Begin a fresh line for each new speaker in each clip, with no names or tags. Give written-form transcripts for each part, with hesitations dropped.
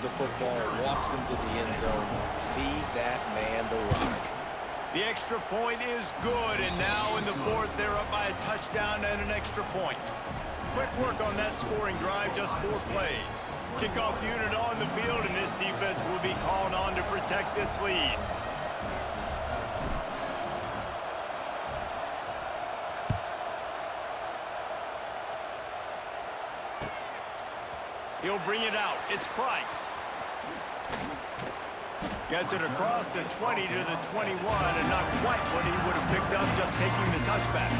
The football walks into the end zone. Feed that man the rock.
The extra point is good, and now in the fourth, they're up by a touchdown and an extra point. Quick work on that scoring drive, just 4 plays. Kickoff unit on the field, and this defense will be called on to protect this lead. He'll bring it out. It's Price. Gets it across the 20 to the 21, and not quite what he would have picked up just taking the touchback.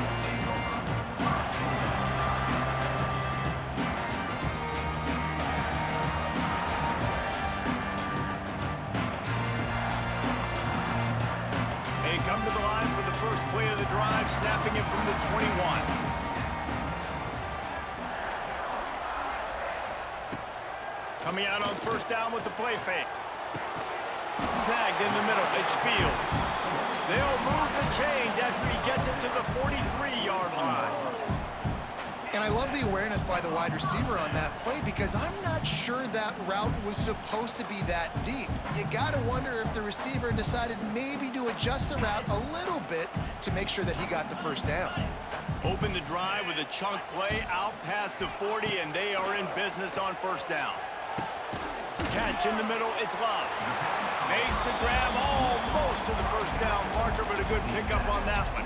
They come to the line for the first play of the drive, snapping it from the 21. Coming out on first down with the play fake. Snagged in the middle. It's Fields. They'll move the chains after he gets it to the 43-yard line.
And I love the awareness by the wide receiver on that play because I'm not sure that route was supposed to be that deep. You got to wonder if the receiver decided maybe to adjust the route a little bit to make sure that he got the first down.
Open the drive with a chunk play out past the 40, and they are in business on first down. Catch in the middle, it's Love. Makes the grab almost to the first down marker, but a good pickup on that one.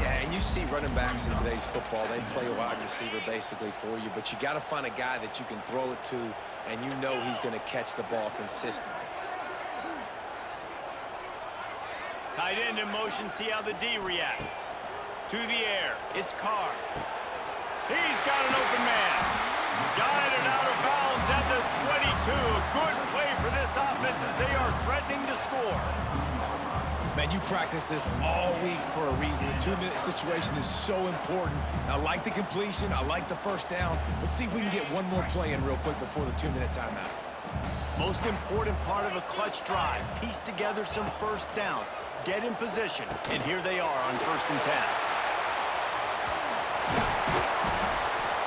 Yeah, and you see running backs in today's football, they play wide receiver basically for you, but you got to find a guy that you can throw it to, and you know he's going to catch the ball consistently.
Tight end in motion, see how the D reacts. To the air, it's Carr. He's got an open man. Guided out of bounds at the 22. Good play for this offense as they are threatening to score.
Man, you practice this all week for a reason. The 2-minute situation is so important. I like the completion. I like the first down. Let's see if we can get one more play in real quick before the 2-minute timeout.
Most important part of a clutch drive. Piece together some first downs. Get in position. And here they are on 1st and 10.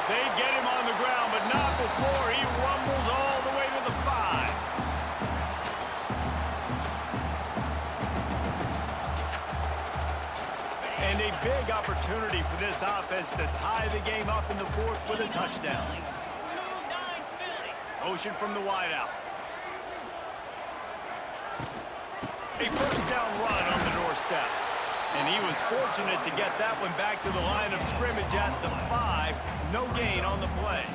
They get him on the ground, but not before he rumbles all the way to the 5. And a big opportunity for this offense to tie the game up in the 4th with a touchdown. Motion from the wideout. A first down run on the doorstep. And he was fortunate to get that one back to the line of scrimmage at the 5. No gain on the play.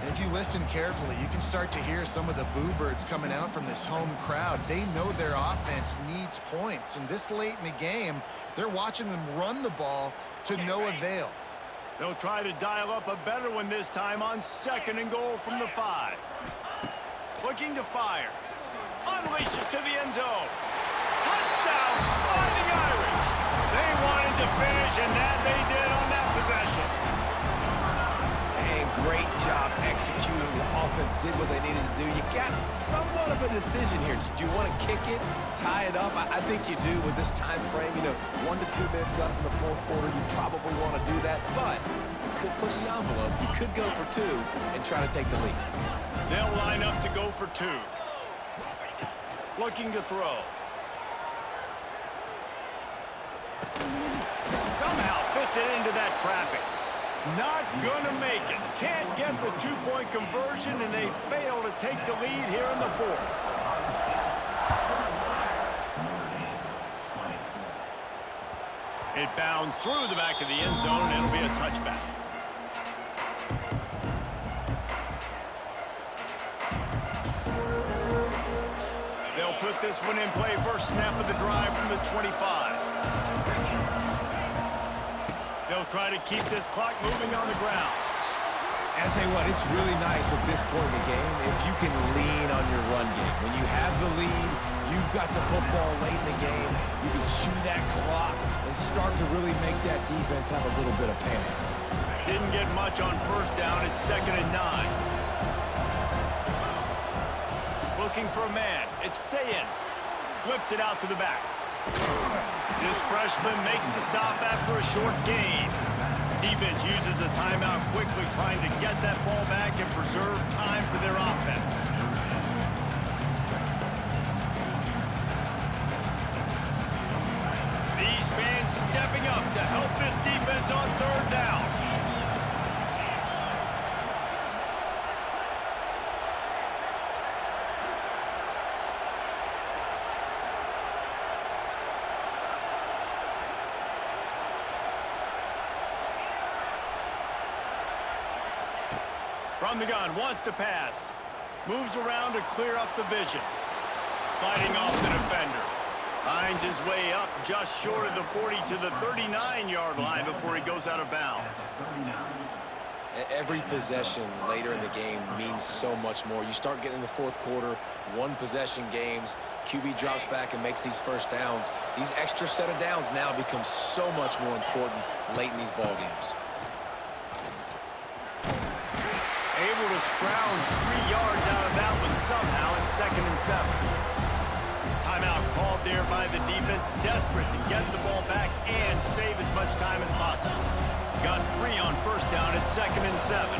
And if you listen carefully, you can start to hear some of the boo birds coming out from this home crowd. They know their offense needs points. And this late in the game, they're watching them run the ball to no avail.
They'll try to dial up a better one this time on 2nd and goal from the 5. Looking to fire. Unleashes to the end zone. Touchdown, Fighting Irish. They wanted to finish, and that they did on that possession.
And great job executing. The offense did what they needed to do. You got somewhat of a decision here. Do you want to kick it, tie it up? I think you do with this time frame. 1 to 2 minutes left in the 4th quarter. You probably want to do that, but you could push the envelope. You could go for 2 and try to take the lead.
They'll line up to go for 2. Looking to throw. Somehow fits it into that traffic. Not gonna make it. Can't get the 2-point conversion, and they fail to take the lead here in the 4th. It bounds through the back of the end zone, and it'll be a touchback. They'll put this one in play. First snap of the drive from the 25. They'll try to keep this clock moving on the ground.
And I tell you what, it's really nice at this point in the game if you can lean on your run game. When you have the lead, you've got the football late in the game, you can chew that clock and start to really make that defense have a little bit of panic.
Didn't get much on first down. It's 2nd and 9. Looking for a man. It's Sayin. Flips it out to the back. This freshman makes the stop after a short gain. Defense uses a timeout quickly, trying to get that ball back and preserve time for their offense. These fans stepping up to help this defense on third down. From the gun, wants to pass. Moves around to clear up the vision. Fighting off the defender. Finds his way up just short of the 40 to the 39-yard line before he goes out of bounds.
Every possession later in the game means so much more. You start getting in the fourth quarter, one-possession games, QB drops back and makes these first downs. These extra set of downs now become so much more important late in these ball games.
Able to scrounge 3 yards out of that one somehow in 2nd and 7. Timeout called there by the defense, desperate to get the ball back and save as much time as possible. Got 3 on first down at 2nd and 7.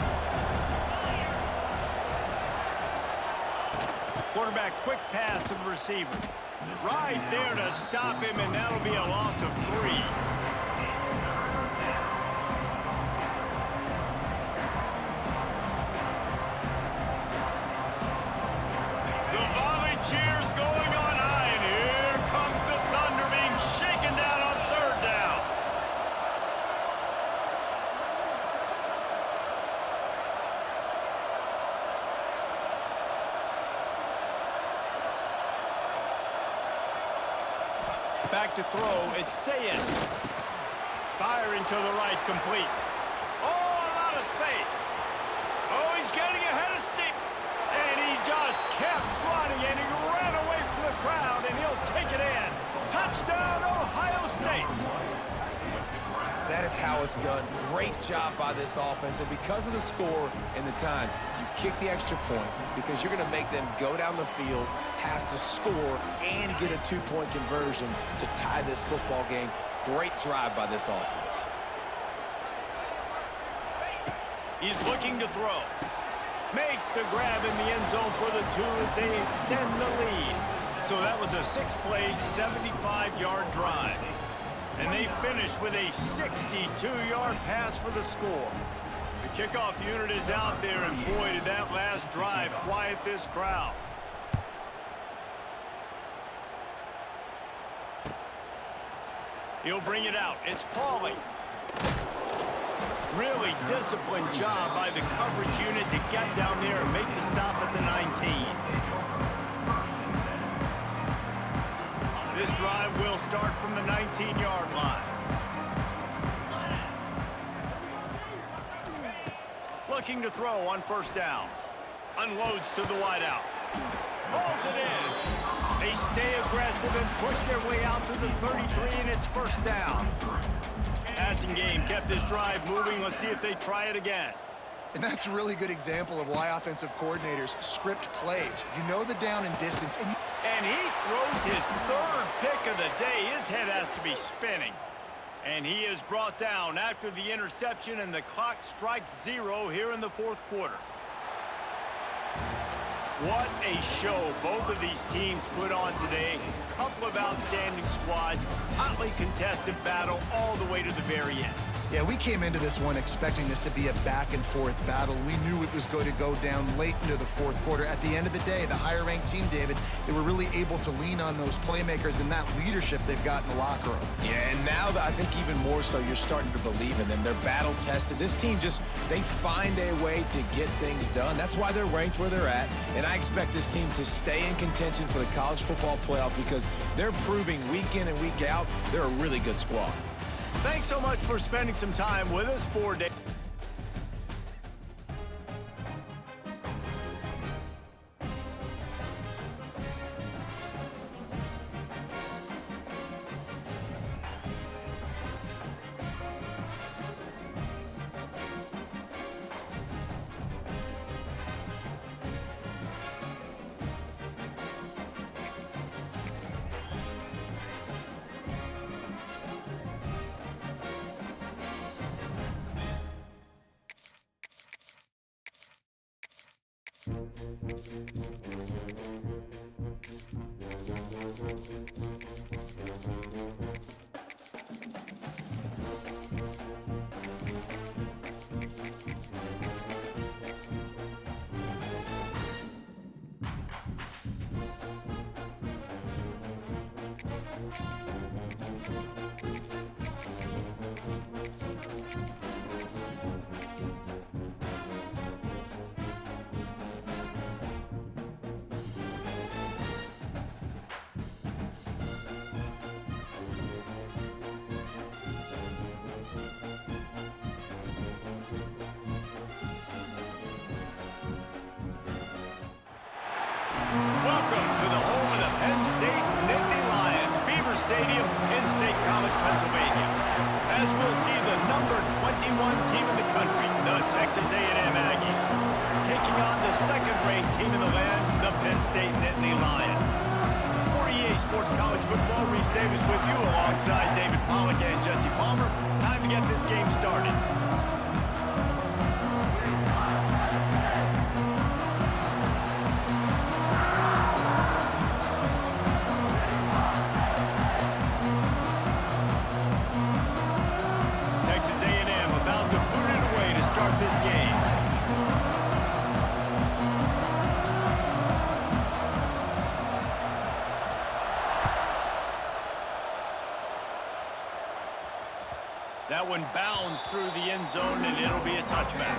Quarterback quick pass to the receiver. Right there to stop him, and that'll be a loss of 3. Cheers going on high, and here comes the Thunder being shaken down on third down. Back to throw, it's Sayed. Firing to the right, complete. Oh, a lot of space. Oh, he's getting ahead of steam. And he just kept running, and he ran away from the crowd, and he'll take it in. Touchdown, Ohio State.
That is how it's done. Great job by this offense, and because of the score and the time, you kick the extra point because you're going to make them go down the field, have to score, and get a 2-point conversion to tie this football game. Great drive by this offense.
He's looking to throw. Makes the grab in the end zone for the 2 as they extend the lead. So that was a 6-play, 75-yard drive. And they finish with a 62-yard pass for the score. The kickoff unit is out there, and boy, did that last drive quiet this crowd. He'll bring it out. It's Pauly. Really disciplined job by the coverage unit to get down there and make the stop at the 19. This drive will start from the 19-yard line. Looking to throw on first down. Unloads to the wideout. Pulls it in. They stay aggressive and push their way out to the 33, and it's first down. Passing game kept this drive moving. Let's see if they try it again.
And that's a really good example of why offensive coordinators script plays. You know the down and distance.
And he throws his 3rd pick of the day. His head has to be spinning. And he is brought down after the interception, and the clock strikes 0 here in the 4th quarter. What a show both of these teams put on today. Couple of outstanding squads, hotly contested battle all the way to the very end.
Yeah, we came into this one expecting this to be a back-and-forth battle. We knew it was going to go down late into the 4th quarter. At the end of the day, the higher-ranked team, David, they were really able to lean on those playmakers and that leadership they've got in the locker room.
Yeah, and now I think even more so, you're starting to believe in them. They're battle-tested. This team they find a way to get things done. That's why they're ranked where they're at, and I expect this team to stay in contention for the college football playoff because they're proving week in and week out they're a really good squad.
Thanks so much for spending some time with us for today. Welcome to the home of the Penn State Nittany Lions, Beaver Stadium in State College, Pennsylvania. As we'll see the number 21 team in the country, the Texas A&M Aggies, taking on the second-ranked team in the land, the Penn State Nittany Lions. For EA Sports College Football, Reese Davis with you alongside David Pollack and Jesse Palmer. Time to get this game started. Texas A&M about to boot it away to start this game. That one bounds through the end zone, and it'll be a touchback.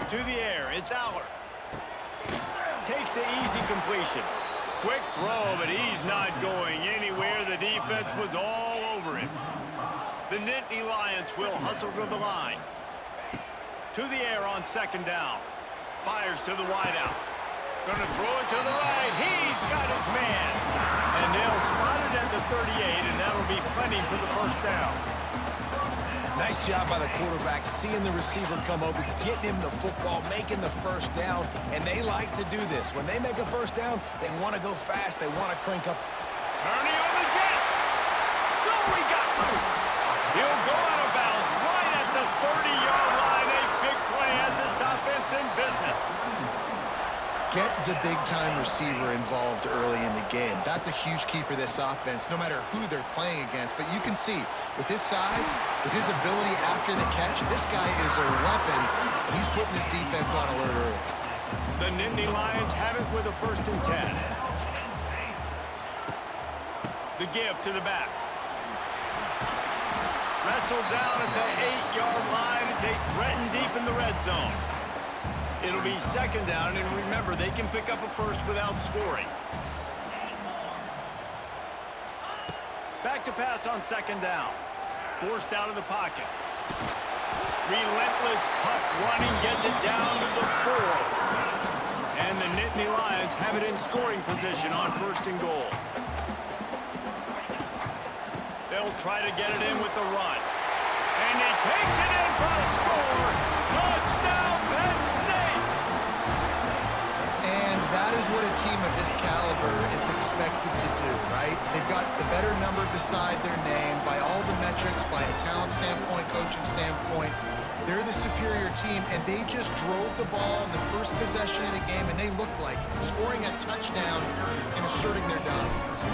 To the air, it's Aller. Takes the easy completion. Quick throw, but he's not going anywhere. The defense was all over him. The Nittany Lions will hustle to the line. To the air on second down. Fires to the wideout. Gonna throw it to the right. He's got his man. And they'll spot it at the 38, and that'll be plenty for the first down.
Nice job by the quarterback, seeing the receiver come over, getting him the football, making the first down, and they like to do this. When they make a first down, they want to go fast, they want to crank up.
Turning on the Jets. No, he got loose. He'll go out of bounds right at the 30-yard line. A big play has this offense in business.
Get the big-time receiver involved early in the game. That's a huge key for this offense, no matter who they're playing against. But you can see, with his size, with his ability after the catch, this guy is a weapon, and he's putting this defense on alert early.
The Nittany Lions have it with a 1st and 10. The give to the back. Wrestled down at the 8-yard line as they threaten deep in the red zone. It'll be second down, and remember, they can pick up a first without scoring. Back to pass on second down. Forced out of the pocket. Relentless, tough running gets it down to the 4. And the Nittany Lions have it in scoring position on 1st and goal. They'll try to get it in with the run. And he takes it in for a score. Touchdown, Penn State!
And that is what a team of this caliber is expected to do, right? They've got the better number beside their name by all the metrics, by a talent standpoint, coaching standpoint. They're the superior team, and they just drove the ball in the first possession of the game, and they looked like it, scoring a touchdown and asserting their dominance.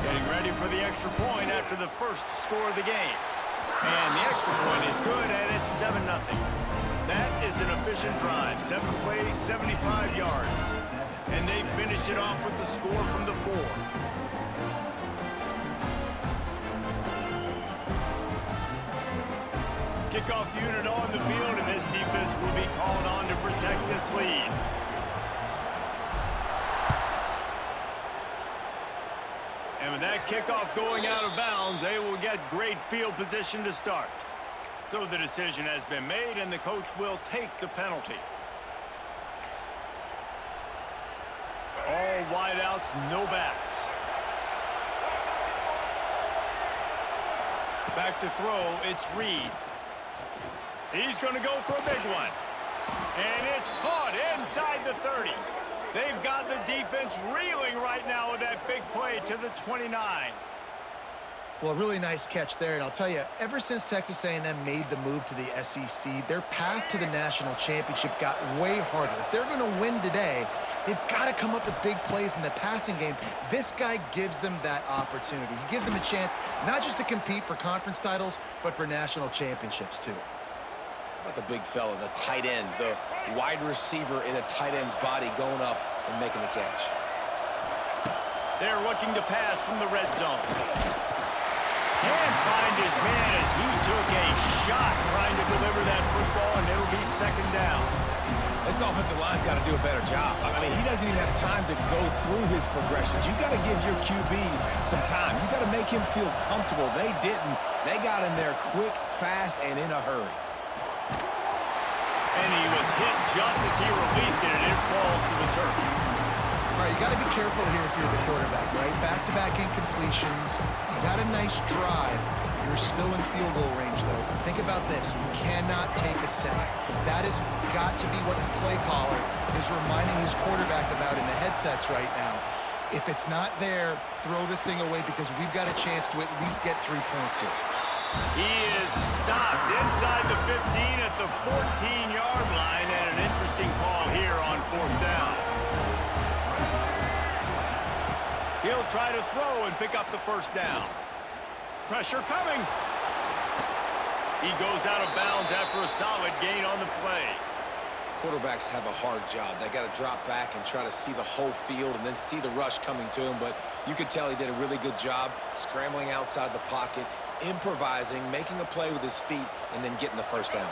Getting ready for the extra point after the first score of the game. And the extra point is good, and it's 7-0. That is an efficient drive. 7 plays, 75 yards. And they finish it off with the score from the 4. Kickoff unit on the field, and this defense will be called on to protect this lead. And with that kickoff going out of bounds, they will get great field position to start. So the decision has been made, and the coach will take the penalty. All wideouts, no backs. Back to throw, it's Reed. He's going to go for a big one. And it's caught inside the 30. They've got the defense reeling right now with that big play to the 29.
Well, really nice catch there, and I'll tell you, ever since Texas A&M made the move to the SEC, their path to the national championship got way harder. If they're going to win today, they've got to come up with big plays in the passing game. This guy gives them that opportunity. He gives them a chance not just to compete for conference titles, but for national championships, too.
How about the big fella, the tight end, the wide receiver in a tight end's body going up and making the catch.
They're looking to pass from the red zone. Can't find his man as he took a shot trying to deliver that football, and it'll be second down.
This offensive line's got to do a better job. I mean, he doesn't even have time to go through his progressions. You got to give your QB some time. You got to make him feel comfortable. They didn't. They got in there quick, fast, and in a hurry.
And he was hit just as he released it, and it falls to the turf.
All right, you got to be careful here if you're the quarterback, right? Back-to-back incompletions. You got a nice drive. You're still in field goal range, though. Think about this. You cannot take a sack. That has got to be what the play caller is reminding his quarterback about in the headsets right now. If it's not there, throw this thing away because we've got a chance to at least get 3 points here.
He is stopped inside the 15 at the 14-yard line, and an interesting call here on fourth down. He'll try to throw and pick up the first down. Pressure coming. He goes out of bounds after a solid gain on the play.
Quarterbacks have a hard job. They got to drop back and try to see the whole field and then see the rush coming to him. But you could tell he did a really good job scrambling outside the pocket, improvising, making a play with his feet, and then getting the first down.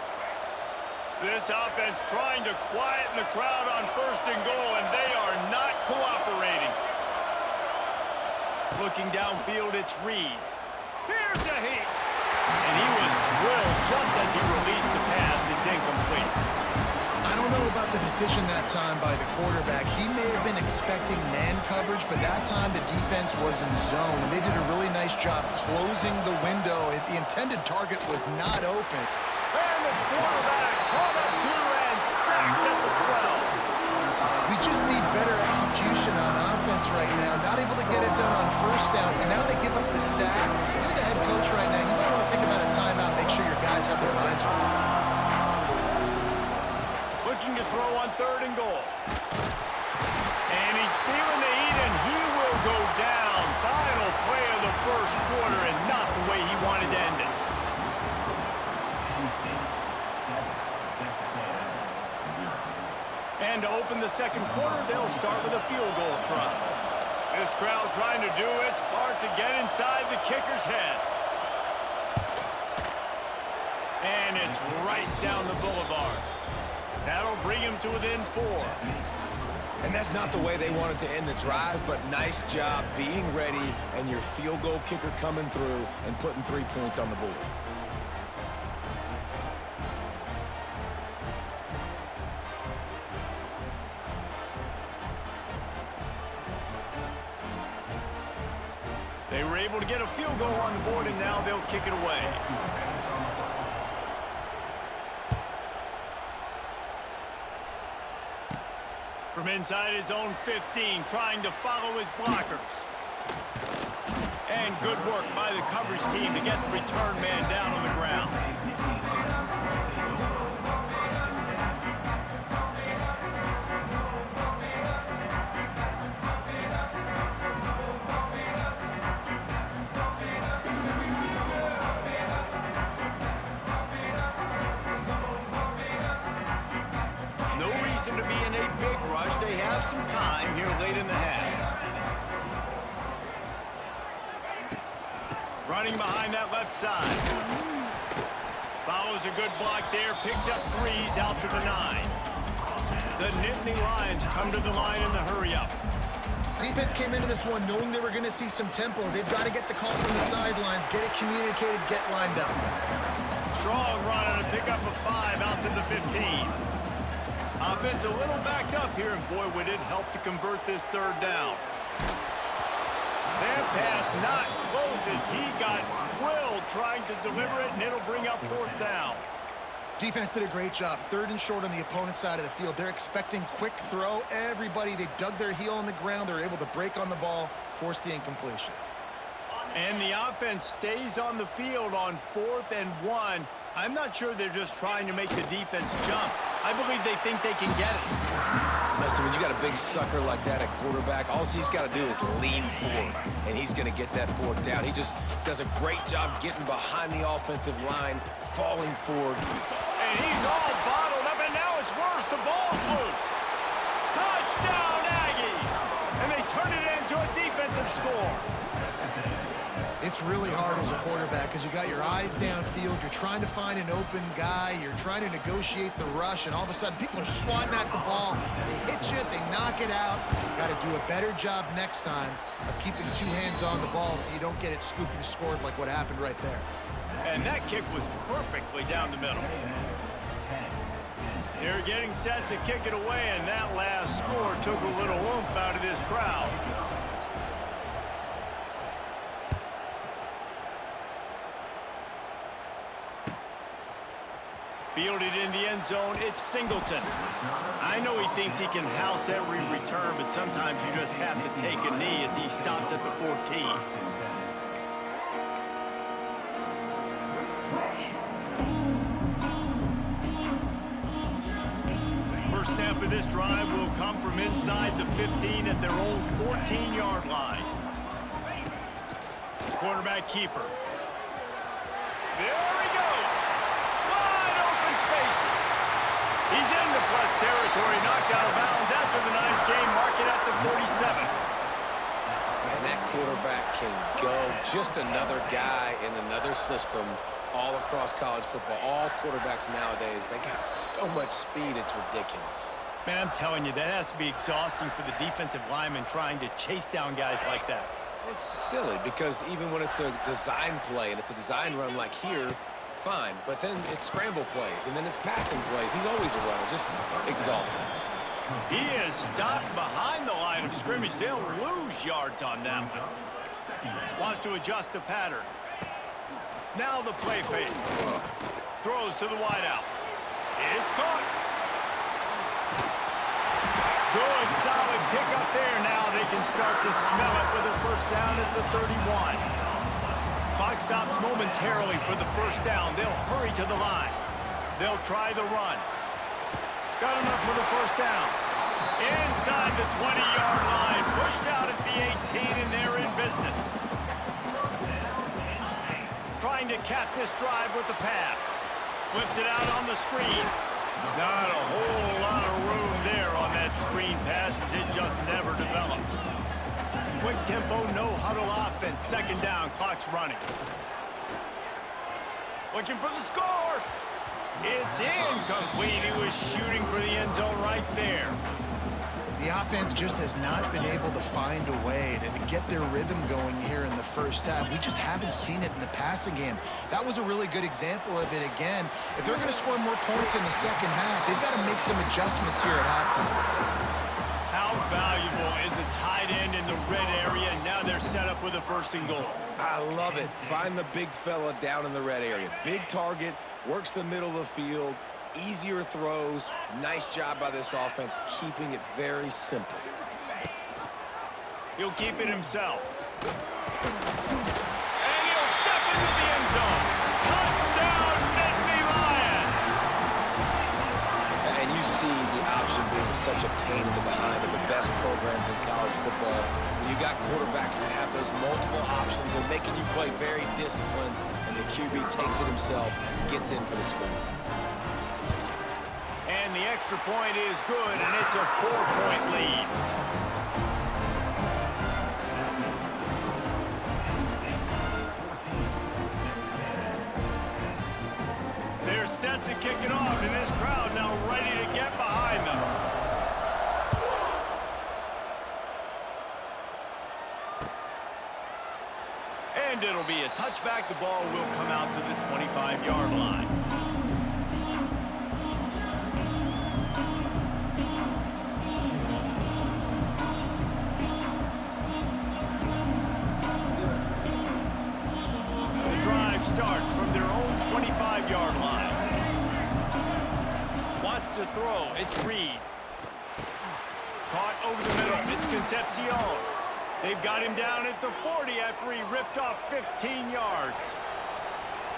This offense trying to quieten the crowd on first and goal, and they are not cooperating. Looking downfield, it's Reed. Here's a heat. And he was drilled just as he released the pass. It's incomplete.
I don't know about the decision that time by the quarterback. He may have been expecting man coverage, but that time the defense was in zone, and they did a really nice job closing the window. The intended target was not open.
And the quarterback caught up to and sacked at the 12.
We just need better execution on offense right now. Not able to get it done on first down, and now they give up the sack. If you're the head coach right now, you might want to think about a timeout, make sure your guys have their minds right.
Looking to throw on third and goal. And he's feeling the heat, and he will go down. Final play of the first quarter, and not the way he wanted to end it. And to open the second quarter, they'll start with a field goal try. This crowd trying to do its part to get inside the kicker's head. And it's right down the boulevard. That'll bring him to within 4.
And that's not the way they wanted to end the drive, but nice job being ready and your field goal kicker coming through and putting 3 points on the board.
They were able to get a field goal on the board, and now they'll kick it away. From inside his own 15, trying to follow his blockers. And good work by the coverage team to get the return man down on the ground. To be in a big rush. They have some time here late in the half. Running behind that left side. Follows a good block there. Picks up 3s out to the 9. The Nittany Lions come to the line in the hurry-up.
Defense came into this one knowing they were going to see some tempo. They've got to get the call from the sidelines, get it communicated, get lined up.
Strong run and a pick up of 5 out to the 15. Offense a little backed up here, and boy, would it help to convert this third down. That pass not close as he got drilled trying to deliver it, and it'll bring up fourth down.
Defense did a great job. 3rd and short on the opponent's side of the field. They're expecting quick throw. Everybody, they dug their heel on the ground. They're able to break on the ball, force the incompletion.
And the offense stays on the field on 4th and 1. I'm not sure they're just trying to make the defense jump. I believe they think they can get it.
Listen, when you got a big sucker like that at quarterback, all he's got to do is lean forward, and he's going to get that fork down. He just does a great job getting behind the offensive line, falling forward.
And he's all bottled up, and now it's worse. The ball's loose. Touchdown, Aggies! And they turn it into a defensive score.
It's really hard as a quarterback because you got your eyes downfield. You're trying to find an open guy. You're trying to negotiate the rush, and all of a sudden people are swatting at the ball. They hit you, they knock it out. Got to do a better job next time of keeping 2 hands on the ball so you don't get it scooped and scored like what happened right there.
And that kick was perfectly down the middle. They're getting set to kick it away, and that last score took a little oomph out of this crowd. Fielded in the end zone, it's Singleton. I know he thinks he can house every return, but sometimes you just have to take a knee as he stopped at the 14. First snap of this drive will come from inside the 15 at their own 14-yard line. Quarterback keeper. There he goes. Wide open spaces. He's into plus territory, knocked out of bounds after the nice game, marking at the 47.
And that quarterback can go. Just another guy in another system all across college football. All quarterbacks nowadays, they got so much speed, it's ridiculous.
Man, I'm telling you, that has to be exhausting for the defensive lineman trying to chase down guys like that.
It's silly because even when it's a design play and it's a design run like here, fine. But then it's scramble plays and then it's passing plays. He's always a runner, just exhausting.
He is stopped behind the line of scrimmage. They'll lose yards on that one. Wants to adjust the pattern. Now the play fake. Throws to the wideout. It's caught. Good, solid pick up there. Now they can start to smell it with a first down at the 31. Clock stops momentarily for the first down. They'll hurry to the line. They'll try the run. Got enough for the first down. Inside the 20-yard line. Pushed out at the 18, and they're in business. Trying to cap this drive with the pass. Flips it out on the screen. Not a whole lot of room there on that screen pass as it just never developed. Quick tempo, no huddle offense. Second down, clock's running. Looking for the score. It's incomplete. He was shooting for the end zone right there.
The offense just has not been able to find a way to get their rhythm going here in the first half. We just haven't seen it in the passing game. That was a really good example of it again. If they're going to score more points in the second half, they've got to make some adjustments here at halftime.
How valuable is a tight end in the red area? Now they're set up with a 1st and goal.
I love it. Find the big fella down in the red area. Big target, works the middle of the field. Easier throws. Nice job by this offense, keeping it very simple.
He'll keep it himself. And he'll step into the end zone. Touchdown, Nittany Lions!
And you see the option being such a pain in the behind of the best programs in college football. When you got quarterbacks that have those multiple options, they're making you play very disciplined, and the QB takes it himself, gets in for the score.
And the extra point is good, and it's a 4-point lead. They're set to kick it off, and this crowd now ready to get behind them. And it'll be a touchback. The ball will come out to the 25-yard line. Starts from their own 25-yard line. to throw. It's Reed. Caught over the middle. It's Concepcion. They've got him down at the 40 after he ripped off 15 yards.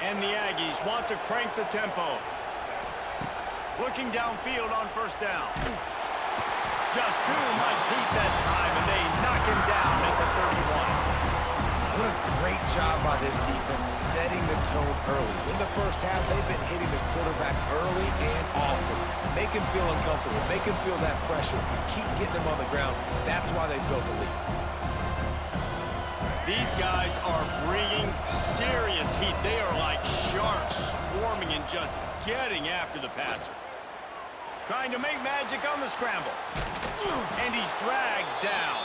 And the Aggies want to crank the tempo. Looking downfield on first down. Just too much heat that time, and they knock him down at the 31.
What a great job by this defense setting the tone early. In the first half, they've been hitting the quarterback early and often. Make him feel uncomfortable. Make him feel that pressure. Keep getting him on the ground. That's why they built the lead.
These guys are bringing serious heat. They are like sharks swarming and just getting after the passer. Trying to make magic on the scramble. And he's dragged down.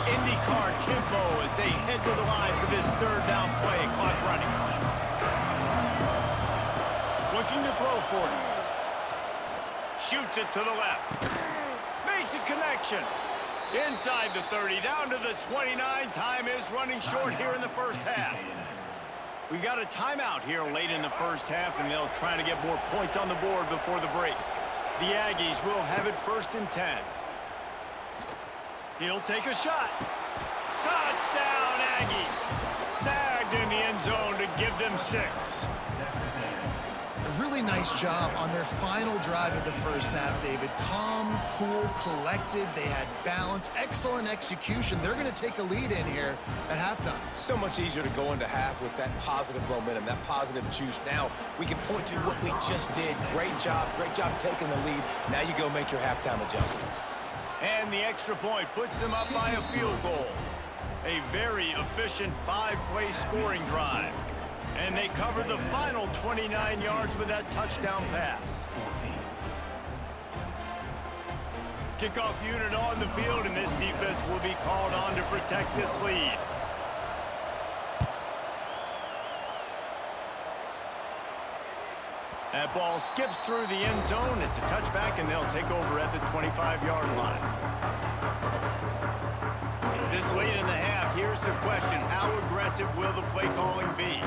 IndyCar tempo as they head to the line for this third down play. Clock running. Looking to throw for it. Shoots it to the left. Makes a connection. Inside the 30, down to the 29. Time is running short here in the first half. We got a timeout here late in the first half, and they'll try to get more points on the board before the break. The Aggies will have it 1st and 10. He'll take a shot. Touchdown, Aggies. Snagged in the end zone to give them 6.
A really nice job on their final drive of the first half, David. Calm, cool, collected. They had balance, excellent execution. They're going to take a lead in here at halftime.
It's so much easier to go into half with that positive momentum, that positive juice. Now we can point to what we just did. Great job taking the lead. Now you go make your halftime adjustments.
And the extra point puts them up by a field goal. A very efficient 5-play scoring drive. And they cover the final 29 yards with that touchdown pass. Kickoff unit on the field, and this defense will be called on to protect this lead. That ball skips through the end zone. It's a touchback, and they'll take over at the 25-yard line. This late in the half, here's the question. How aggressive will the play calling be?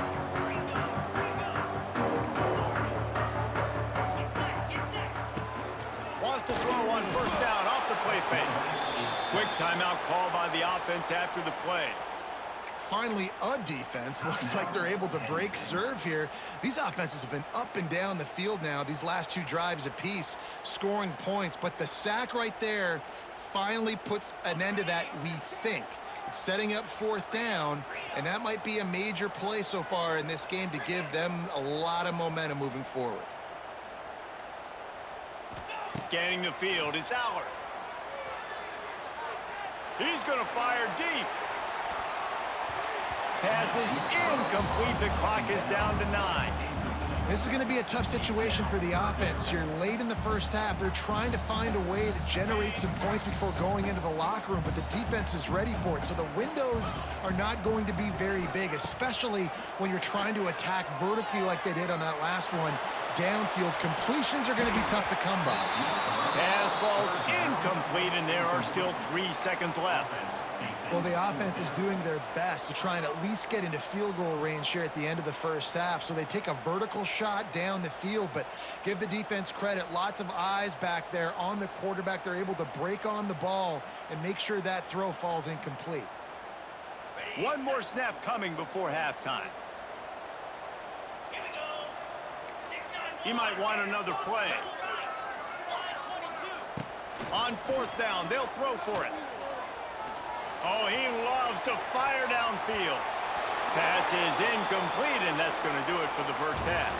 Wants to throw on first down off the play fake. Quick timeout call by the offense after the play.
Finally, a defense. Looks like they're able to break serve here. These offenses have been up and down the field now, these last 2 drives apiece, scoring points. But the sack right there finally puts an end to that, we think. It's setting up 4th down, and that might be a major play so far in this game to give them a lot of momentum moving forward.
Scanning the field, it's Aller. He's going to fire deep. Pass is incomplete. The clock is down to 9.
This is going to be a tough situation for the offense here. Late in the first half, they're trying to find a way to generate some points before going into the locker room, but the defense is ready for it. So the windows are not going to be very big, especially when you're trying to attack vertically like they did on that last one. Downfield completions are going to be tough to come by.
Pass falls incomplete, and there are still 3 seconds left.
Well, the offense is doing their best to try and at least get into field goal range here at the end of the first half. So they take a vertical shot down the field, but give the defense credit. Lots of eyes back there on the quarterback. They're able to break on the ball and make sure that throw falls incomplete.
One more snap coming before halftime. He might want another play. On 4th down, they'll throw for it. Oh, he loves to fire downfield. Pass is incomplete, and that's going to do it for the first half.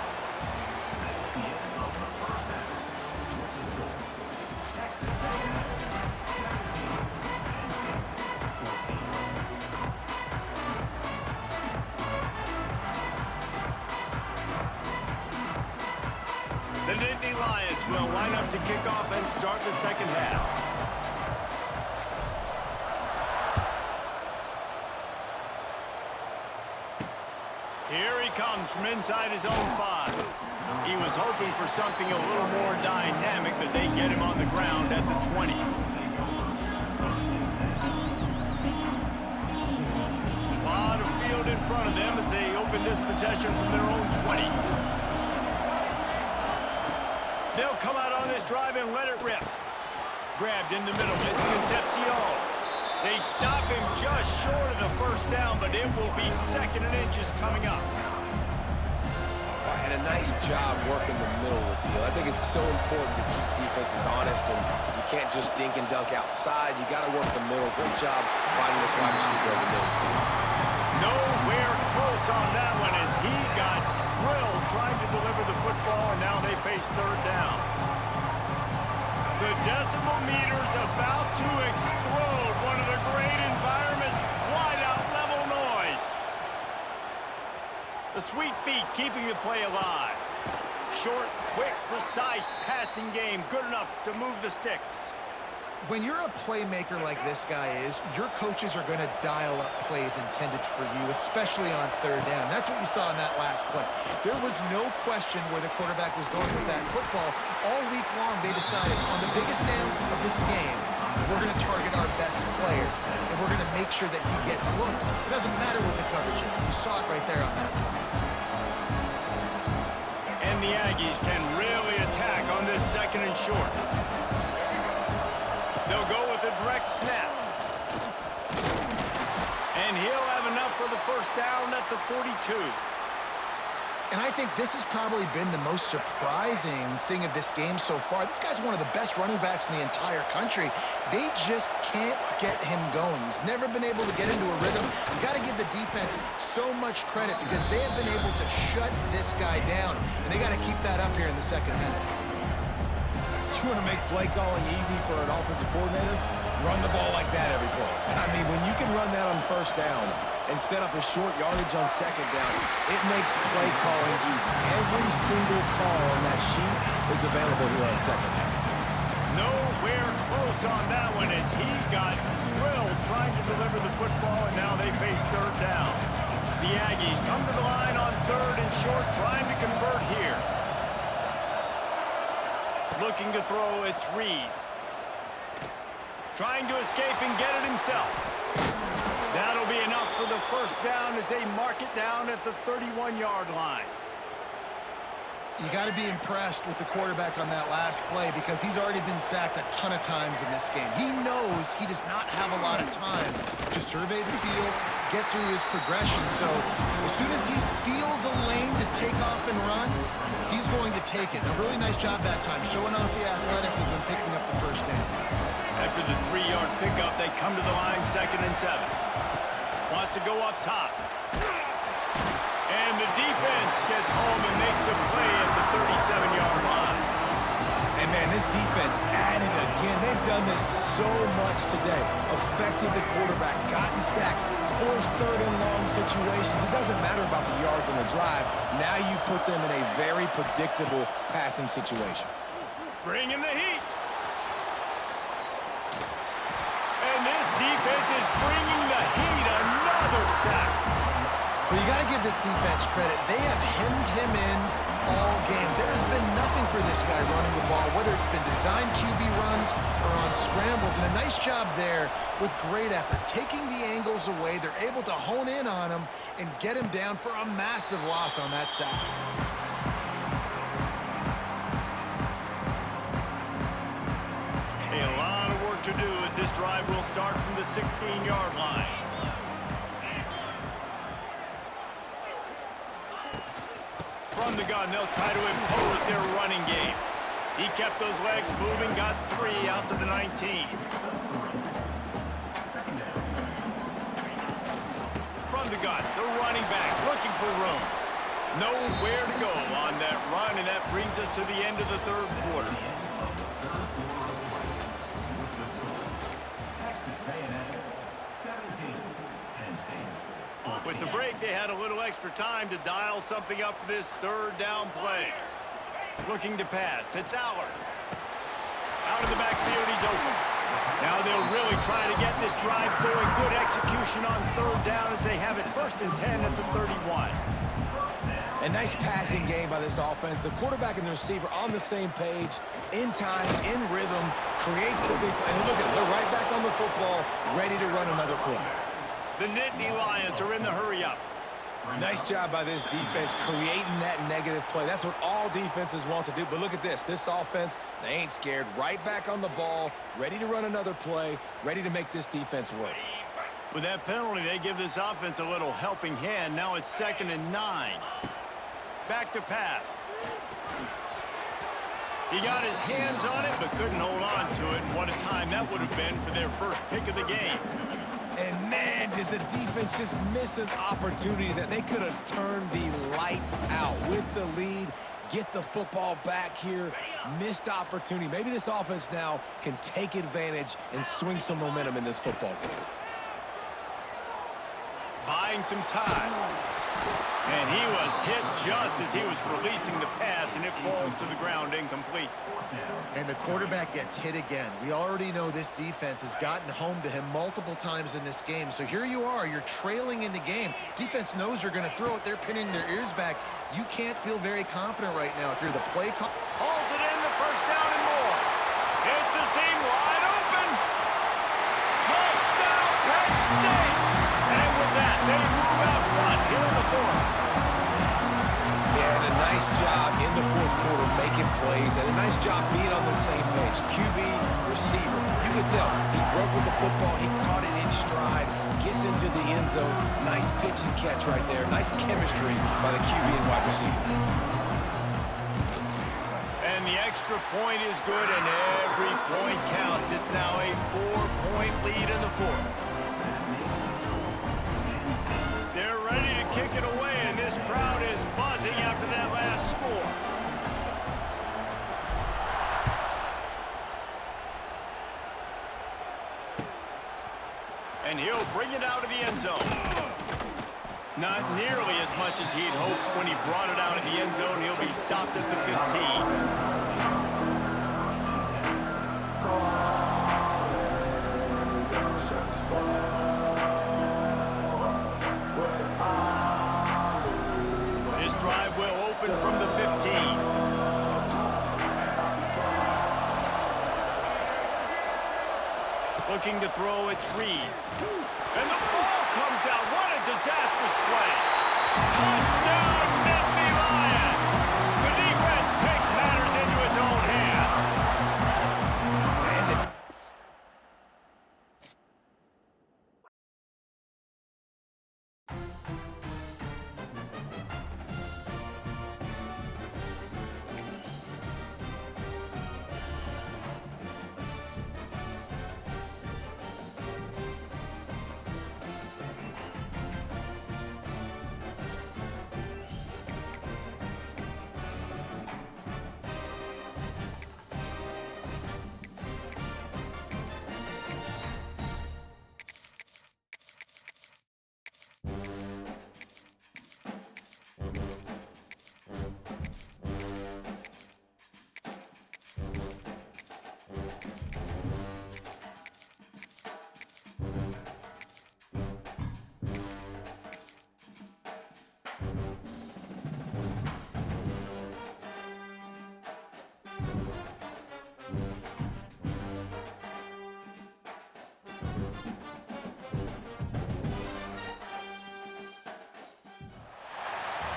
The Nittany Lions will line up to kick off and start the second half. Here he comes from inside his own 5. He was hoping for something a little more dynamic, but they get him on the ground at the 20. A lot of field in front of them as they open this possession from their own 20. They'll come out on this drive and let it rip. Grabbed in the middle. It's Concepcion. They stop him just short of the first down, but it will be 2nd and inches coming up.
And a nice job working the middle of the field. I think it's so important to keep defenses honest, and you can't just dink and dunk outside. You got to work the middle. Great job finding this wide receiver in the middle of the field.
Nowhere close on that one as he got drilled trying to deliver the football, and now they face 3rd down. The decibel meter's about to explode. One of the great environments, wide out level noise. The sweet feet keeping the play alive. Short, quick, precise passing game, good enough to move the sticks.
When you're a playmaker like this guy is, your coaches are going to dial up plays intended for you, especially on 3rd down. That's what you saw in that last play. There was no question where the quarterback was going with that football. All week long, they decided on the biggest downs of this game, we're going to target our best player, and we're going to make sure that he gets looks. It doesn't matter what the coverage is. You saw it right there on that play.
And the Aggies can really attack on this 2nd and short. They'll go with a direct snap. And he'll have enough for the first down at the 42.
And I think this has probably been the most surprising thing of this game so far. This guy's one of the best running backs in the entire country. They just can't get him going. He's never been able to get into a rhythm. You got to give the defense so much credit because they have been able to shut this guy down. And they got to keep that up here in the 2nd half.
You want to make play calling easy for an offensive coordinator? Run the ball like that every play. I mean, when you can run that on 1st down and set up a short yardage on 2nd down, it makes play calling easy. Every single call on that sheet is available here on 2nd down.
Nowhere close on that one as he got drilled trying to deliver the football, and now they face 3rd down. The Aggies come to the line on 3rd and short, trying to convert here. Looking to throw, it's Reed. Trying to escape and get it himself. That'll be enough for the first down as they mark it down at the 31-yard line.
You got to be impressed with the quarterback on that last play because he's already been sacked a ton of times in this game. He knows he does not have a lot of time to survey the field, get through his progression. So as soon as he feels a lane to take off and run, he's going to take it. A really nice job that time, showing off the athleticism and picking up the first down.
After the 3-yard pickup, they come to the line 2nd and 7. Wants to go up top. And the defense gets home and makes a play at the 37-yard line.
And, man, this defense at it again. They've done this so much today. Affected the quarterback, gotten sacks, forced 3rd and long situations. It doesn't matter about the yards on the drive. Now you put them in a very predictable passing situation.
Bringing the heat. And this defense is bringing the heat. Another sack.
But you got to give this defense credit. They have hemmed him in all game. There has been nothing for this guy running the ball, whether it's been designed QB runs or on scrambles. And a nice job there with great effort. Taking the angles away, they're able to hone in on him and get him down for a massive loss on that sack.
A lot of work to do as this drive will start from the 16-yard line. From the gun, they'll try to impose their running game. He kept those legs moving, got 3 out to the 19. From the gun, the running back looking for room. Nowhere to go on that run, and that brings us to the end of the 3rd quarter. With the break, they had a little extra time to dial something up for this 3rd down play. Looking to pass. It's Allard. Out of the backfield, he's open. Now they'll really try to get this drive going. Good execution on 3rd down as they have it 1st and 10 at the 31.
A nice passing game by this offense. The quarterback and the receiver on the same page, in time, in rhythm, creates the big play. And look at it, they're right back on the football, ready to run another play.
The Nittany Lions are in the hurry-up.
Nice job by this defense creating that negative play. That's what all defenses want to do. But look at this. This offense, they ain't scared. Right back on the ball, ready to run another play, ready to make this defense work.
With that penalty, they give this offense a little helping hand. Now it's 2nd and 9. Back to pass. He got his hands on it, but couldn't hold on to it. And what a time that would have been for their first pick of the game.
And, man, did the defense just miss an opportunity that they could have turned the lights out with the lead, get the football back here, missed opportunity. Maybe this offense now can take advantage and swing some momentum in this football game.
Buying some time. And he was hit just as he was releasing the pass, and it falls to the ground incomplete.
And the quarterback gets hit again. We already know this defense has gotten home to him multiple times in this game. So here you are, you're trailing in the game. Defense knows you're going to throw it. They're pinning their ears back. You can't feel very confident right now if you're the play call.
Hauls it in, the first down and more. It's a seam wide open. Touchdown, Penn State. And with that, they move out front here in the fourth.
And a nice job in the fourth quarter making plays, and a nice job being on the same page. QB, receiver. You can tell he broke with the football. He caught it in stride, gets into the end zone. Nice pitch and catch right there. Nice chemistry by the QB and wide receiver.
And the extra point is good, and every point counts. It's now a 4-point lead in the fourth. They're ready to kick it away, and this crowd is buzzing after that last score. And he'll bring it out of the end zone. Not nearly as much as he'd hoped when he brought it out of the end zone. He'll be stopped at the 15. From the 15. Looking to throw, it's Reed. And the ball comes out. What a disastrous play. Touchdown, Nittany Lions. The defense takes matters into its own hands.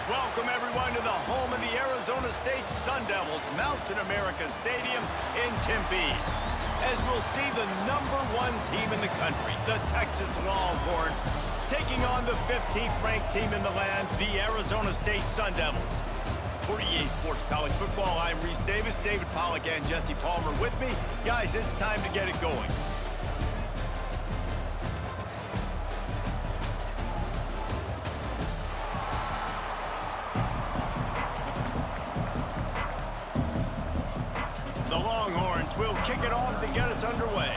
Welcome, everyone, to the home of the Arizona State Sun Devils, Mountain America Stadium in Tempe. As we'll see the #1 team in the country, the Texas Longhorns, taking on the 15th ranked team in the land, the Arizona State Sun Devils. For EA Sports College Football, I'm Reese Davis, David Pollack, and Jesse Palmer with me. Guys, it's time to get it going. The Longhorns will kick it off to get us underway.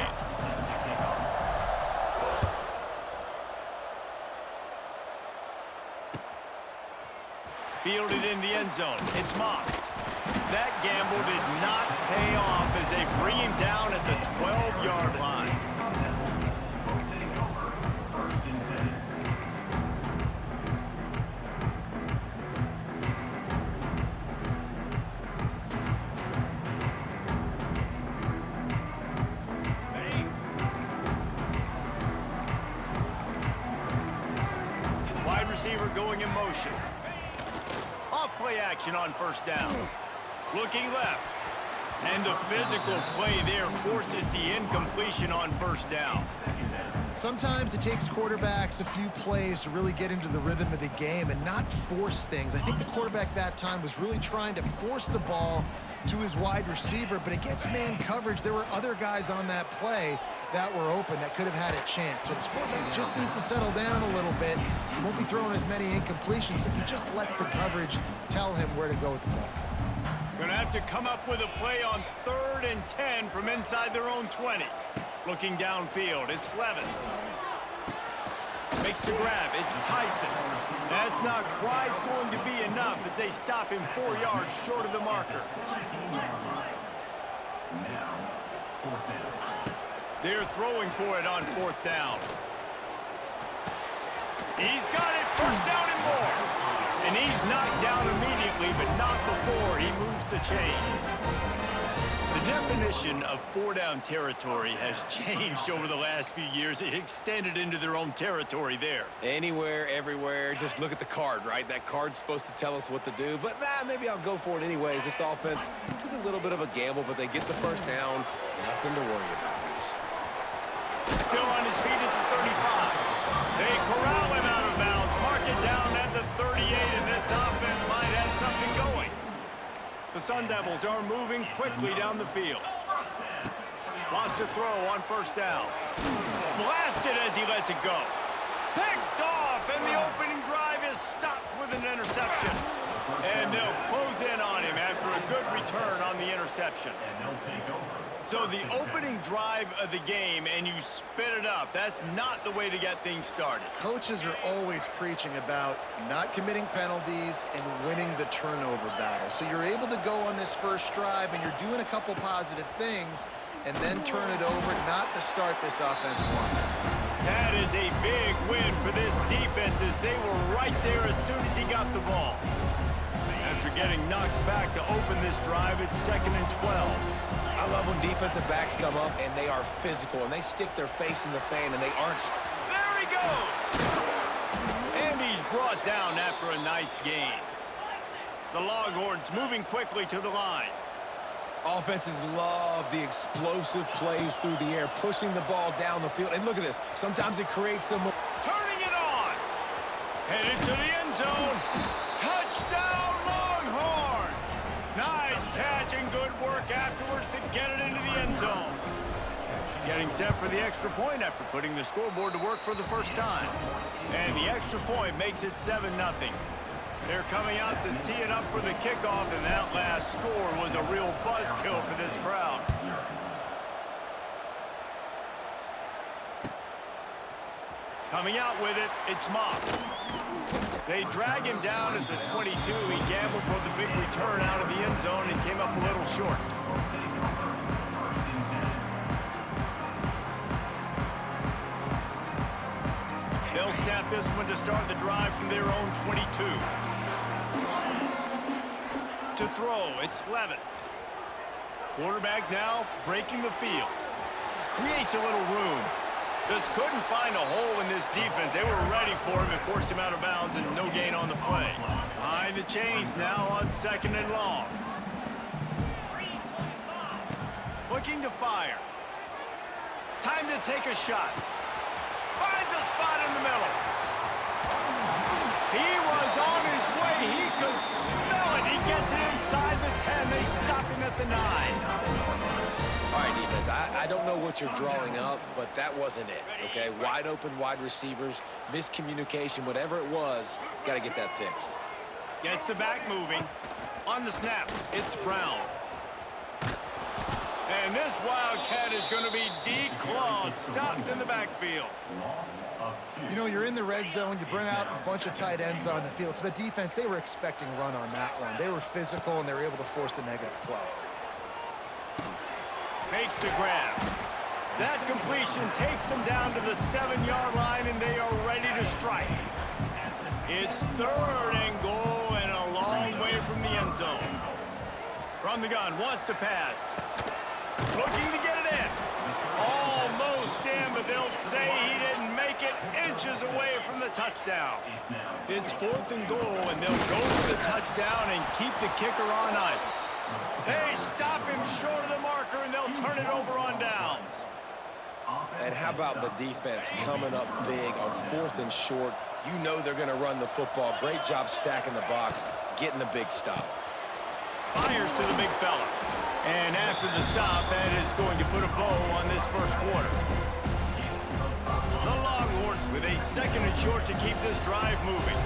Fielded in the end zone. It's Moss. That gamble did not pay off as they bring him down at the 12-yard line. Receiver going in motion. Off-play action on first down. Looking left. And the physical play there forces the incompletion on first down.
Sometimes it takes quarterbacks a few plays to really get into the rhythm of the game and not force things. I think the quarterback that time was really trying to force the ball to his wide receiver, but against man coverage, there were other guys on that play that were open that could have had a chance. So this quarterback just needs to settle down a little bit. He won't be throwing as many incompletions if he just lets the coverage tell him where to go with the ball.
Going to have to come up with a play on 3rd and 10 from inside their own 20. Looking downfield, it's Levin. Makes the grab, it's Tyson. That's not quite going to be enough as they stop him 4 yards short of the marker. They're throwing for it on 4th down. He's got it, 1st down and more. And he's knocked down immediately, but not before he moves the chains. The definition of 4-down territory has changed over the last few years. It extended into their own territory there.
Anywhere, everywhere, just look at the card, right? That card's supposed to tell us what to do, but maybe I'll go for it anyways. This offense took a little bit of a gamble, but they get the 1st down. Nothing to worry about, Reese.
Still on his feet at the 35. They corral him out of bounds, mark it down at the 38, and this offense might have something going. The Sun Devils are moving quickly down the field. Lost a throw on 1st down. Blasted as he lets it go. Picked off, and the opening drive is stopped with an interception. And they'll close in on him after a good return on the interception. So the opening drive of the game, and you spit it up. That's not the way to get things started.
Coaches are always preaching about not committing penalties and winning the turnover battle. So you're able to go on this first drive, and you're doing a couple positive things, and then turn it over, not to start this offense one.
That is a big win for this defense as they were right there as soon as he got the ball. After getting knocked back to open this drive, it's 2nd and 12.
I love when defensive backs come up and they are physical and they stick their face in the fan and they aren't.
There he goes! And he's brought down after a nice gain. The Longhorns moving quickly to the line.
Offenses love the explosive plays through the air, pushing the ball down the field. And look at this. Sometimes it creates some...
Turning it on! Headed to the end zone. Touchdown, Longhorns! Nice catch and good work afterwards to get it into the end zone. Getting set for the extra point after putting the scoreboard to work for the first time. And the extra point makes it 7-0. They're coming out to tee it up for the kickoff, and that last score was a real buzzkill for this crowd. Coming out with it, it's Moss. They drag him down at the 22. He gambled for the big return out of the end zone and came up a little short. They'll snap this one to start the drive from their own 22. To throw, it's Levin. Quarterback now breaking the field. Creates a little room. Just couldn't find a hole in this defense. They were ready for him and forced him out of bounds, and no gain on the play. Behind the chains now on 2nd and long. Looking to fire. Time to take a shot. Finds a spot in the middle. He was on his way. He could smell it. He gets it inside the 10. They stop him at the 9.
All right, defense, I don't know what you're drawing up, but that wasn't it, okay? Wide open wide receivers, miscommunication, whatever it was, got to get that fixed.
Gets the back moving. On the snap, it's Brown. And this Wildcat is going to be declawed, stopped in the backfield.
You know, you're in the red zone, you bring out a bunch of tight ends on the field. So the defense, they were expecting a run on that one. They were physical, and they were able to force the negative play.
Makes the grab. That completion takes them down to the 7-yard line, and they are ready to strike. It's 3rd and goal and a long way from the end zone. From the gun, wants to pass. Looking to get it in. Almost can, but they'll say he didn't make it inches away from the touchdown. It's 4th and goal, and they'll go for the touchdown and keep the kicker on ice. They stop him short of the marker, and they'll turn it over on downs.
And how about the defense coming up big on 4th and short? You know they're going to run the football. Great job stacking the box, getting the big stop.
Fires to the big fella. And after the stop, that is going to put a bow on this first quarter. The Longhorns with a 2nd and short to keep this drive moving.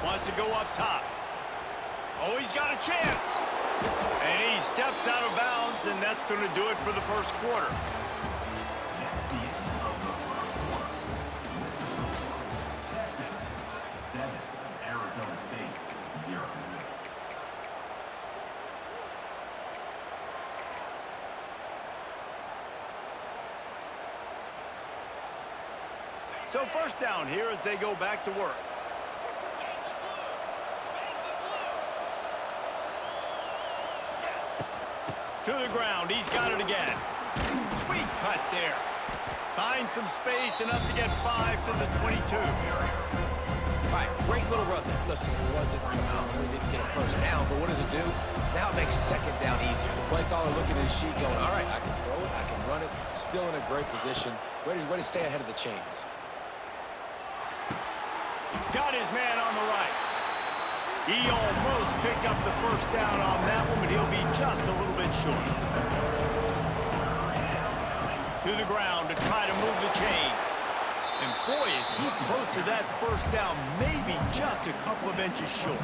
Wants to go up top. Oh, he's got a chance. And he steps out of bounds, and that's going to do it for the first quarter.
Texas 7, Arizona State 0.
So first down here as they go back to work. To the ground, he's got it again. Sweet cut there. Finds some space, enough to get 5 to the 22.
All right, great little run there. Listen, it wasn't phenomenal. We didn't get a first down, but what does it do? Now it makes 2nd down easier. The play caller looking at his sheet going, all right, I can throw it, I can run it. Still in a great position. Way to stay ahead of the chains.
Got his man on the right. He almost picked up the first down on that one, but he'll be just a little bit short. To the ground to try to move the chains. And boy, is he close to that first down, maybe just a couple of inches short.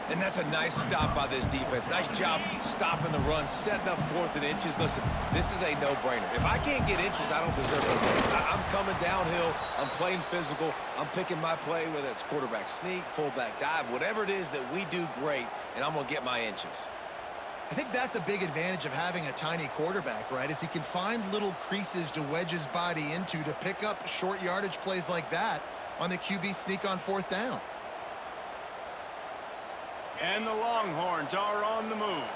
And that's a nice stop by this defense. Nice job stopping the run, setting up 4th and inches. Listen, this is a no-brainer. If I can't get inches, I don't deserve it. I'm coming downhill. I'm playing physical. I'm picking my play, whether it's quarterback sneak, fullback dive, whatever it is that we do great, and I'm going to get my inches.
I think that's a big advantage of having a tiny quarterback, right? Is he can find little creases to wedge his body into to pick up short yardage plays like that on the QB sneak on 4th down.
And the Longhorns are on the move.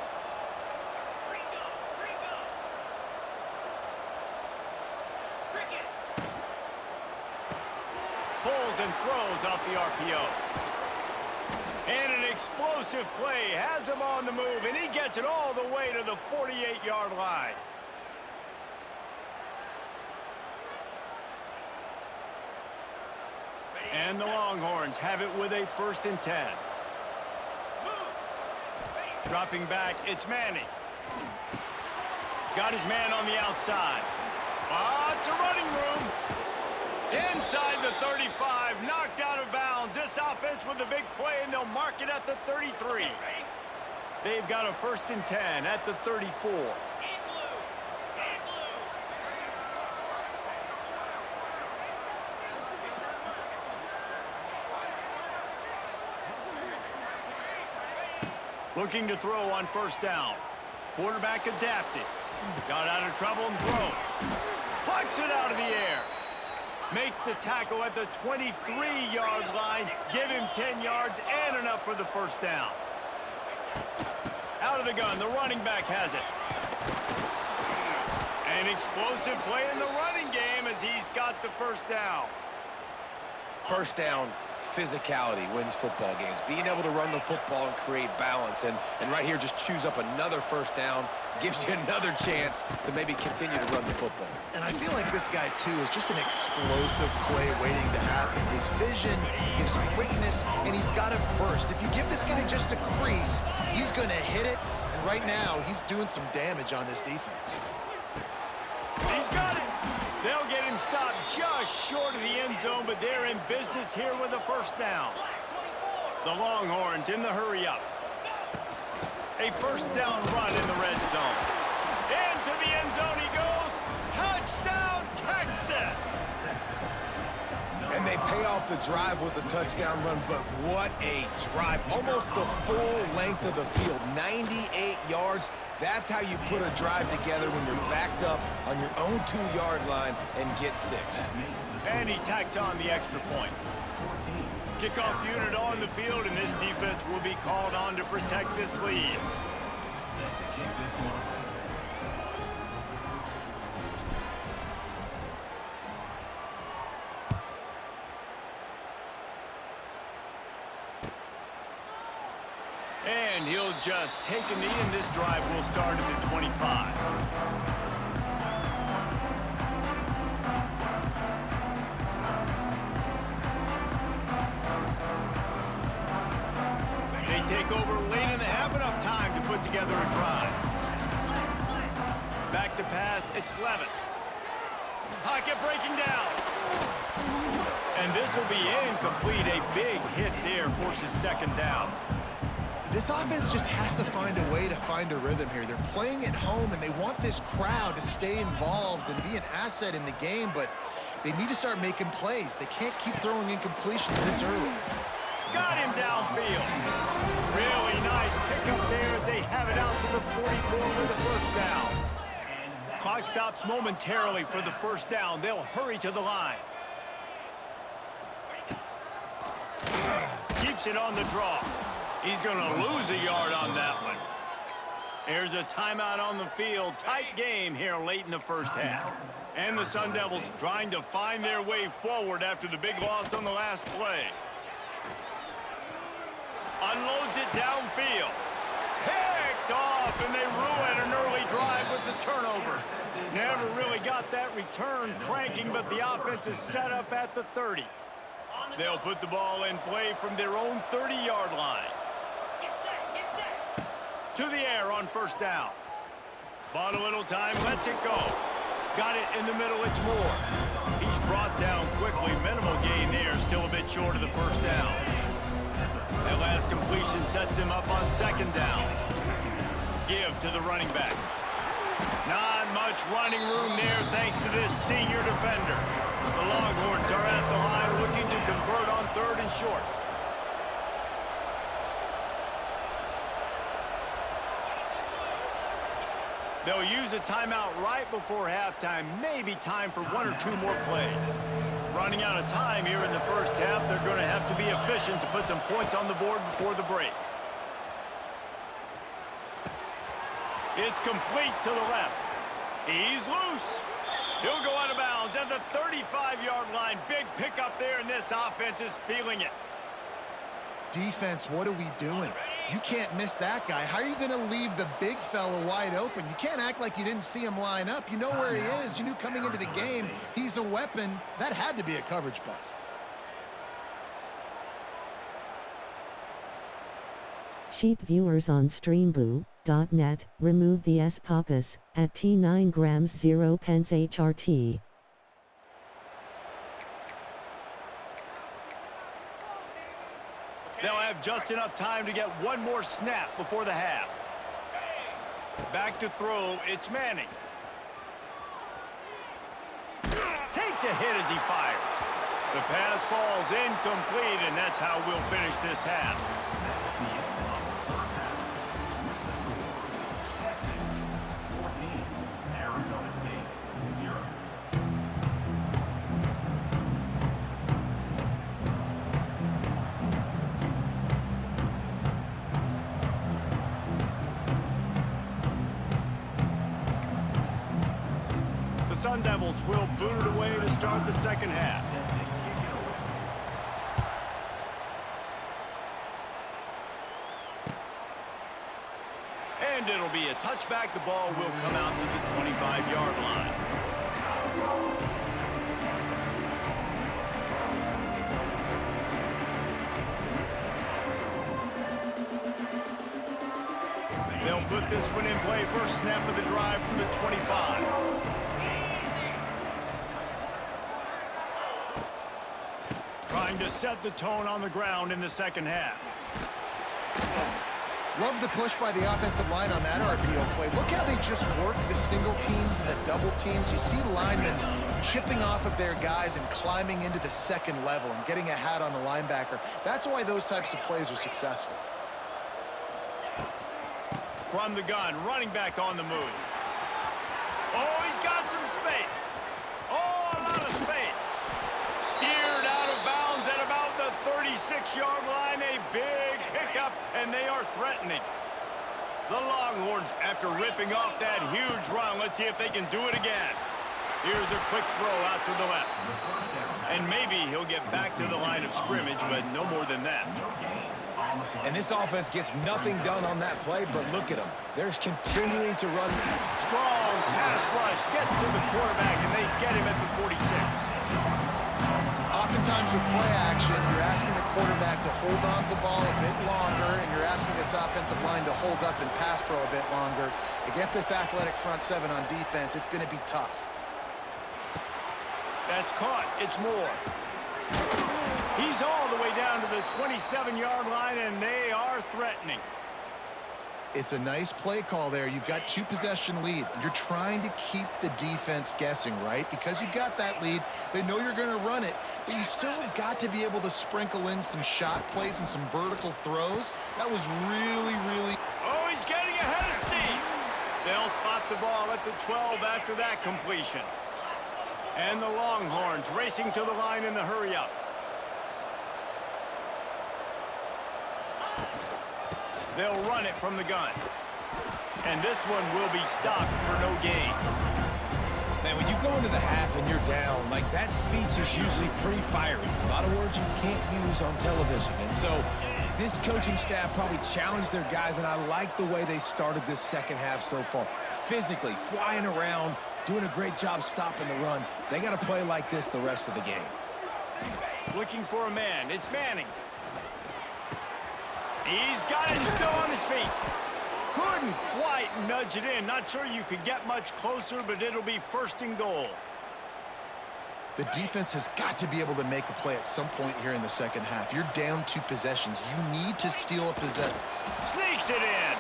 Pulls and throws off the RPO. And an explosive play has him on the move, and he gets it all the way to the 48-yard line. And the Longhorns have it with a 1st and 10. Dropping back, it's Manning. Got his man on the outside. It's a running room. Inside the 35, knocked out of bounds. This offense with a big play, and they'll mark it at the 33. They've got a 1st and 10 at the 34. Looking to throw on 1st down. Quarterback adapted. Got out of trouble and throws. Plucks it out of the air. Makes the tackle at the 23-yard line. Give him 10 yards and enough for the 1st down. Out of the gun, the running back has it. An explosive play in the running game as he's got the 1st down.
1st down, physicality wins football games. Being able to run the football and create balance. And right here, just choose up another 1st down. Gives you another chance to maybe continue to run the football.
And I feel like this guy, too, is just an explosive play waiting to happen. His vision, his quickness, and he's got a burst. If you give this guy just a crease, he's going to hit it. And right now, he's doing some damage on this defense.
He's got it. They'll get him stopped just short of the end zone, but they're in business here with a 1st down. The Longhorns in the hurry-up. A 1st down run in the red zone. Into the end zone he goes. Touchdown, Texas!
And they pay off the drive with the touchdown run, but what a drive. Almost the full length of the field, 98 yards. That's how you put a drive together when you're backed up on your own 2-yard line and get 6.
And he tacks on the extra point. Kickoff unit on the field, and this defense will be called on to protect this lead. They'll just take a knee, and this drive will start at the 25. They take over late in the half, enough time to put together a drive. Back to pass, it's Levitt. Pocket breaking down. And this will be incomplete. A big hit there forces second down.
This offense just has to find a way to find a rhythm here. They're playing at home, and they want this crowd to stay involved and be an asset in the game, but they need to start making plays. They can't keep throwing incompletions this early.
Got him downfield. Really nice pickup there as they have it out to the 44 with a first down. Clock stops momentarily for the first down. They'll hurry to the line. Keeps it on the draw. He's going to lose a yard on that one. There's a timeout on the field. Tight game here late in the first half. And the Sun Devils trying to find their way forward after the big loss on the last play. Unloads it downfield. Picked off, and they ruin an early drive with the turnover. Never really got that return cranking, but the offense is set up at the 30. They'll put the ball in play from their own 30-yard line. To the air on first down. Bought a little time, lets it go. Got it in the middle, it's Moore. He's brought down quickly. Minimal gain there, still a bit short of the first down. That last completion sets him up on second down. Give to the running back. Not much running room there thanks to this senior defender. The Longhorns are at the line looking to convert on third and short. They'll use a timeout right before halftime. Maybe time for one or two more plays. Running out of time here in the first half. They're going to have to be efficient to put some points on the board before the break. It's complete to the left. He's loose. He'll go out of bounds at the 35-yard line. Big pickup there, and this offense is feeling it.
Defense, what are we doing? You can't miss that guy. How are you going to leave the big fella wide open? You can't act like you didn't see him line up. You know where he is. You knew coming into the game he's a weapon. That had to be a coverage bust.
Cheap viewers on Streamboo.net remove the S-Pappas at T9 grams 0 pence HRT.
They'll have just enough time to get one more snap before the half. Back to throw, it's Manning. Takes a hit as he fires. The pass falls incomplete, and that's how we'll finish this half.
Arizona State, 0.
The Sun Devils will boot it away to start the second half. And it'll be a touchback. The ball will come out to the 25-yard line. They'll put this one in play. First snap of the drive from the 25. Trying to set the tone on the ground in the second half.
Love the push by the offensive line on that RPO play. Look how they just work the single teams and the double teams. You see linemen chipping off of their guys and climbing into the second level and getting a hat on the linebacker. That's why those types of plays are successful.
From the gun, running back on the move. Oh, he's got some space. Oh, a lot of space. Steered out of bounds at about the 36-yard line. A big pickup, and they are threatening. The Longhorns, after ripping off that huge run, let's see if they can do it again. Here's a quick throw out to the left. And maybe he'll get back to the line of scrimmage, but no more than that.
And this offense gets nothing done on that play, but look at them. They're continuing to run.
Strong pass rush gets to the quarterback, and they get him at the 46.
Oftentimes with play action, you're asking the quarterback to hold on to the ball a bit longer, and you're asking this offensive line to hold up in pass pro a bit longer. Against this athletic front seven on defense, it's going to be tough.
That's caught. It's Moore. He's all the way down to the 27-yard line, and they are threatening.
It's a nice play call there. You've got 2-possession lead. You're trying to keep the defense guessing, right? Because you've got that lead, they know you're going to run it, but you still have got to be able to sprinkle in some shot plays and some vertical throws. That was really, really...
Oh, he's getting ahead of steam. They'll spot the ball at the 12 after that completion. And the Longhorns racing to the line in the hurry-up. They'll run it from the gun. And this one will be stopped for no gain.
Man, when you go into the half and you're down, like, that speech is usually pretty fiery. A lot of words you can't use on television. And so this coaching staff probably challenged their guys, and I like the way they started this second half so far. Physically, flying around, doing a great job stopping the run. They got to play like this the rest of the game.
Looking for a man. It's Manning. He's got it still on his feet. Couldn't quite nudge it in. Not sure you could get much closer, but it'll be 1st and goal.
The defense has got to be able to make a play at some point here in the second half. You're down 2 possessions. You need to steal a possession.
Sneaks it in.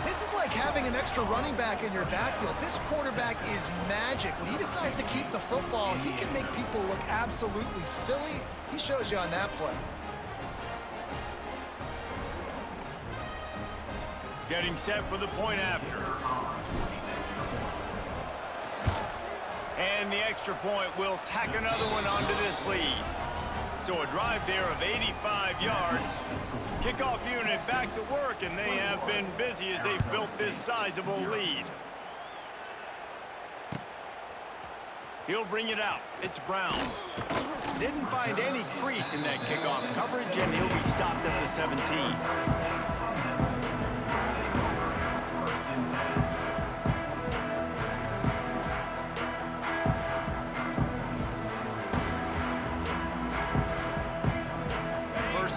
This is like having an extra running back in your backfield. This quarterback is magic. When he decides to keep the football, he can make people look absolutely silly. He shows you on that play.
Getting set for the point after. And the extra point will tack another one onto this lead. So a drive there of 85 yards. Kickoff unit back to work, and they have been busy as they've built this sizable lead. He'll bring it out. It's Brown. Didn't find any crease in that kickoff coverage, and he'll be stopped at the 17.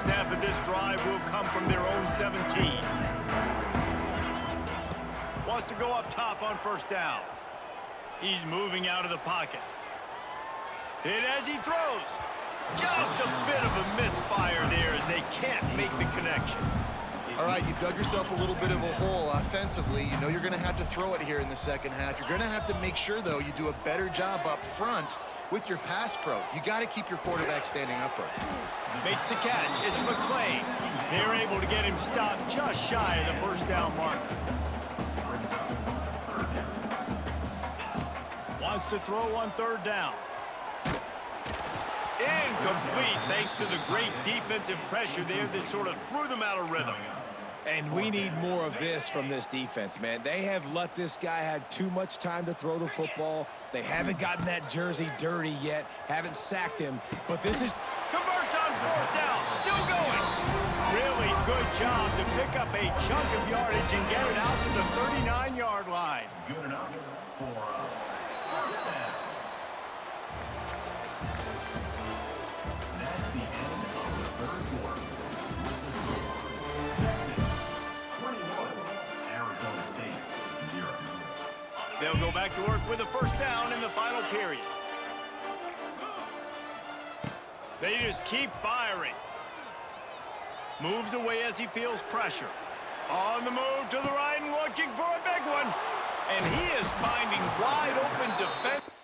Snap of this drive will come from their own 17. Wants to go up top on 1st down. He's moving out of the pocket. Hit as he throws. Just a bit of a misfire there as they can't make the connection.
All right, you've dug yourself a little bit of a hole offensively. You know you're going to have to throw it here in the second half. You're going to have to make sure, though, you do a better job up front with your pass pro. You got to keep your quarterback standing upright.
Makes the catch. It's McClain. They're able to get him stopped just shy of the 1st down marker. Wants to throw on 3rd down. Incomplete, thanks to the great defensive pressure there that sort of threw them out of rhythm.
And we need more of this from this defense, man. They have let this guy have too much time to throw the football. They haven't gotten that jersey dirty yet, haven't sacked him, but this is...
Converts on 4th down, still going. Really good job to pick up a chunk of yardage and get it out to the 39-yard line.
Good enough for first down. That's the end of the 3rd quarter. Texas 21, Arizona State 0.
They'll go back to work with a 1st down in the final period. They just keep firing. Moves away as he feels pressure. On the move to the right and looking for a big one. And he is finding wide open defense.